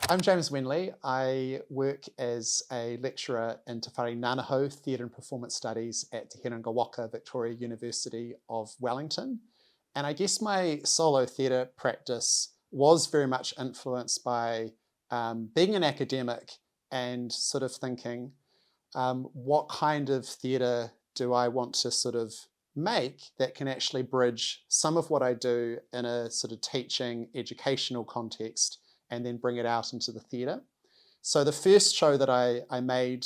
I'm James Wenley. I work as a lecturer in Te Whare Ngangahau, Theatre and Performance Studies at Te Herenga Waka, Victoria University of Wellington. And I guess my solo theatre practice was very much influenced by being an academic and sort of thinking, what kind of theatre do I want to sort of make that can actually bridge some of what I do in a sort of teaching, educational context and then bring it out into the theatre. So the first show that I made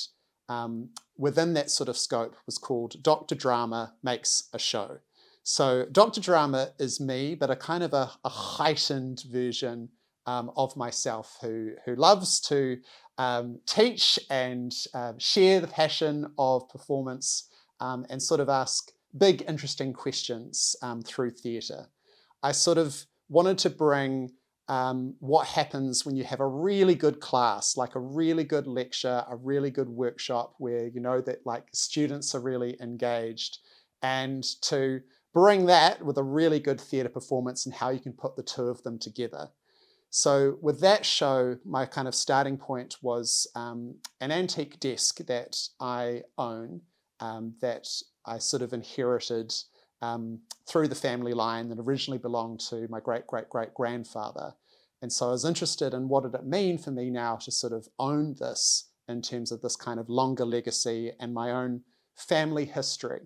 within that sort of scope was called Dr. Drama Makes a Show. So Dr. Drama is me, but a kind of a heightened version of myself who loves to teach and share the passion of performance and sort of ask big, interesting questions through theatre. I sort of wanted to bring what happens when you have a really good class, like a really good lecture, a really good workshop where you know that like students are really engaged, and to bring that with a really good theatre performance and how you can put the two of them together. So with that show, my kind of starting point was an antique desk that I own that I sort of inherited through the family line that originally belonged to my great-great-great-grandfather. And so I was interested in what did it mean for me now to sort of own this in terms of this kind of longer legacy and my own family history.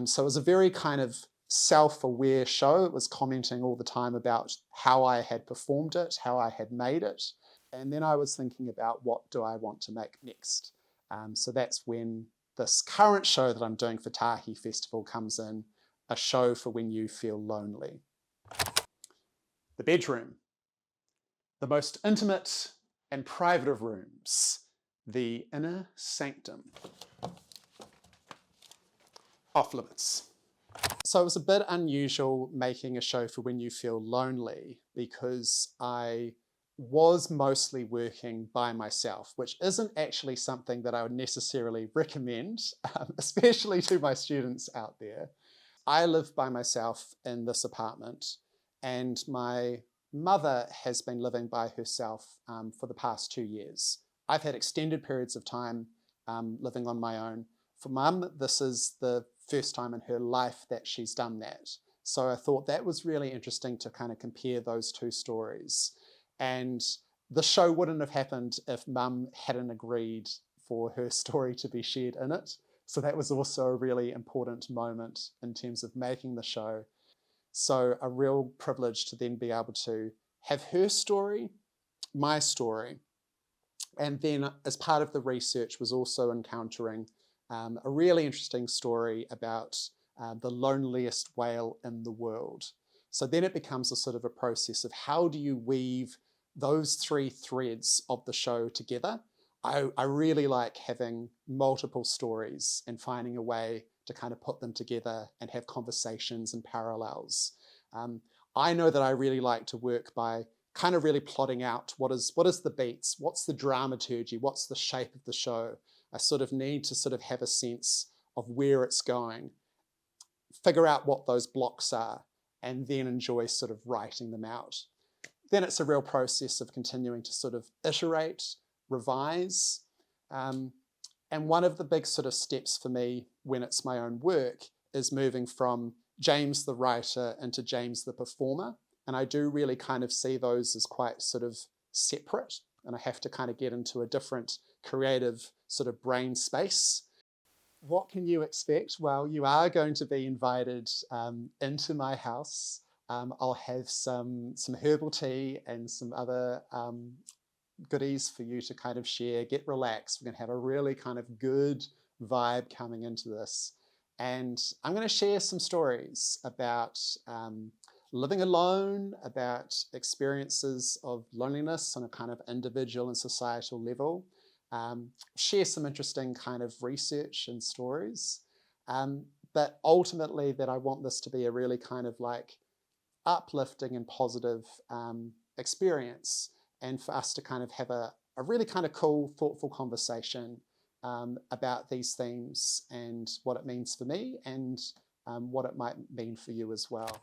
So it was a very kind of self-aware show. It was commenting all the time about how I had performed it, how I had made it. And then I was thinking about what do I want to make next. So that's when this current show that I'm doing for TAHI Festival comes in, a show for when you feel lonely. The bedroom, the most intimate and private of rooms, the inner sanctum. Off limits. So it was a bit unusual making a show for when you feel lonely because I was mostly working by myself, which isn't actually something that I would necessarily recommend, especially to my students out there. I live by myself in this apartment, and my mother has been living by herself for the past 2 years. I've had extended periods of time living on my own. For Mum, this is the first time in her life that she's done that. So I thought that was really interesting to kind of compare those two stories. And the show wouldn't have happened if Mum hadn't agreed for her story to be shared in it. So that was also a really important moment in terms of making the show. So a real privilege to then be able to have her story, my story, and then as part of the research was also encountering a really interesting story about the loneliest whale in the world. So then it becomes a sort of a process of how do you weave those three threads of the show together. I really like having multiple stories and finding a way to kind of put them together and have conversations and parallels. I know that I really like to work by kind of really plotting out what is the beats, what's the dramaturgy, what's the shape of the show. I sort of need to sort of have a sense of where it's going, figure out what those blocks are, and then enjoy sort of writing them out. Then it's a real process of continuing to sort of iterate, revise. And one of the big sort of steps for me when it's my own work is moving from James the writer into James the performer. And I do really kind of see those as quite sort of separate, and I have to kind of get into a different creative sort of brain space. What can you expect? Well, you are going to be invited into my house. I'll have some herbal tea and some other goodies for you to kind of share, get relaxed. We're going to have a really kind of good vibe coming into this. And I'm going to share some stories about living alone, about experiences of loneliness on a kind of individual and societal level, share some interesting kind of research and stories, but ultimately that I want this to be a really kind of like uplifting and positive experience, and for us to kind of have a really kind of cool, thoughtful conversation about these themes and what it means for me and what it might mean for you as well.